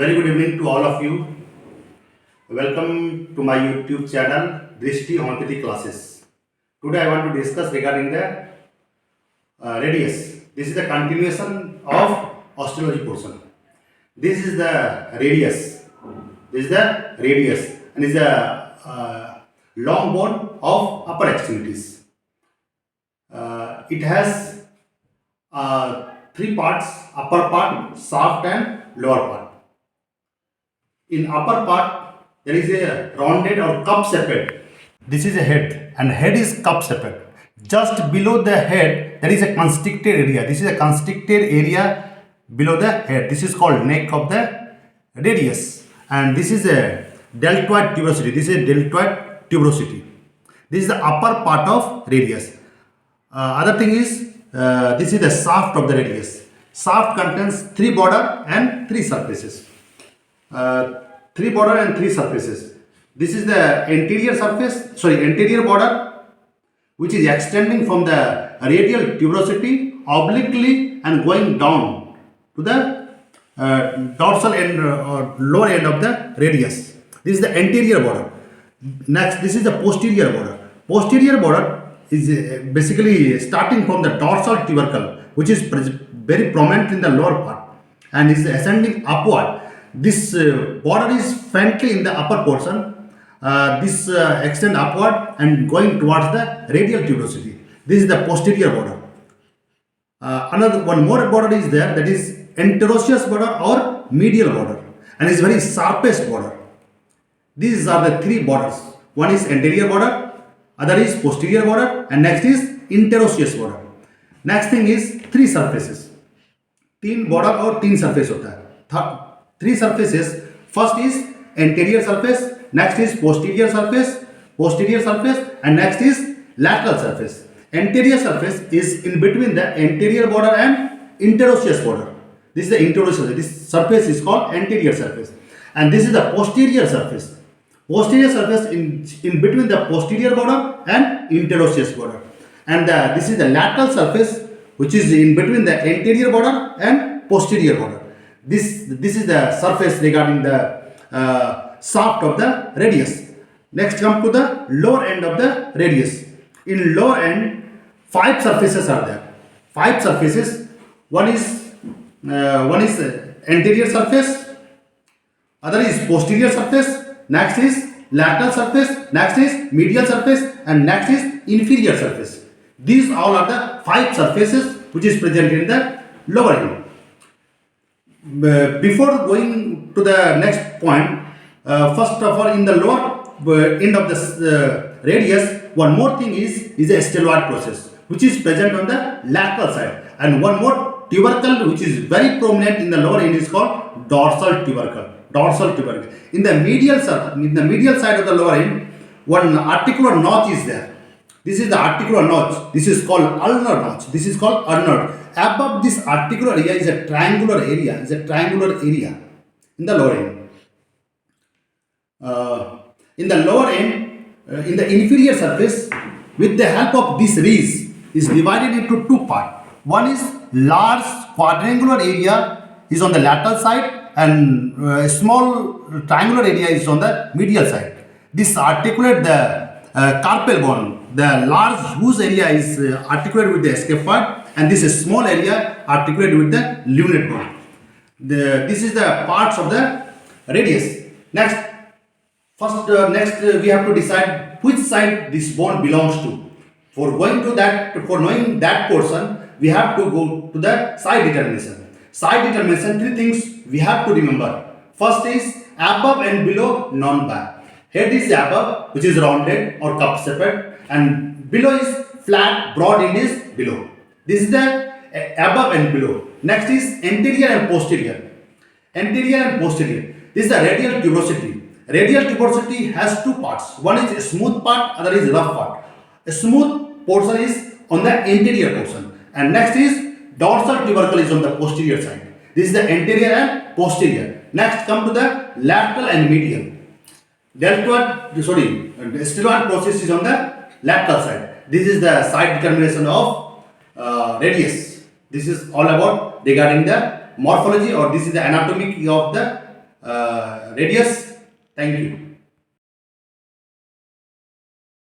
Very good evening to all of you. Welcome to my YouTube channel Drishti Homeopathy Classes. Today I want to discuss regarding the radius. This is the continuation of osteology portion. This is the radius. This is the radius and is the long bone of upper extremities. It has three parts: upper part, shaft and lower part. In upper part there is a rounded or cup shaped. This is a head and head is cup shaped. Just below the head there is a constricted area. This is a constricted area below the head. This is called neck of the radius, and this is a deltoid tuberosity. This is a deltoid tuberosity. This is the upper part of radius. Other thing is this is the shaft of the radius. Shaft contains three border and three surfaces. Three border and three surfaces. This is the anterior border, which is extending from the radial tuberosity obliquely and going down to the dorsal end or lower end of the radius. This is the anterior border. Next, this is the posterior border. Posterior border is basically starting from the dorsal tubercle, which is very prominent in the lower part and is ascending upward. This border is faintly in the upper portion. This extend upward and going towards the radial tuberosity. This is the posterior border. Another one more border is there, that is anterosseous border or medial border, and is very sharpest border. These are the three borders. One is anterior border, other is posterior border, and next is interosseous border. Next thing is three surfaces. तीन border और तीन surface होता है. Three surfaces. First is anterior surface, next is posterior surface, and next is lateral surface. Anterior surface is in between the anterior border and interosseous border. This is the interosseous. This surface is called anterior surface, and this is the posterior surface. Posterior surface in between the posterior border and interosseous border, and this is the lateral surface, which is in between the anterior border and posterior border. This is the surface regarding the shaft of the radius. Next, come to the lower end of the radius. In lower end, five surfaces are there. Five surfaces. One is anterior surface. Other is posterior surface. Next is lateral surface. Next is medial surface, and next is inferior surface. These all are the five surfaces which is present in the lower end. Before going to the next point, first of all, in the lower end of the radius, one more thing is a stelloid process, which is present on the lateral side, and one more tubercle which is very prominent in the lower end is called dorsal tubercle. In the medial side of the lower end, one articular notch is there. This is the articular notch. This is called ulnar notch. Above this articular area is a triangular area. In the lower end. In the lower end, in the inferior surface, with the help of this ridge, is divided into two parts. One is large quadrangular area is on the lateral side, and a small triangular area is on the medial side. This articulate the carpal bone. The large whose area is articulated with the scaphoid, and this is small area articulated with the lunate bone. This is the parts of the radius. Next we have to decide which side this bone belongs to. For knowing that portion, we have to go to the side determination. Three things we have to remember. First is above and below non-bar. Head is above, which is rounded or cup shaped, and below is flat, broad end is below. This is the above and below. Next is anterior and posterior. This is the radial tuberosity. Radial tuberosity has two parts. One is a smooth part, other is rough part. A smooth portion is on the anterior portion, and next is dorsal tubercle is on the posterior side. This is the anterior and posterior. Next, come to the lateral and medial. Stelloid process is on the lateral side. This is the side determination of radius. This is all about regarding the morphology, or this is the anatomy of the radius. Thank you.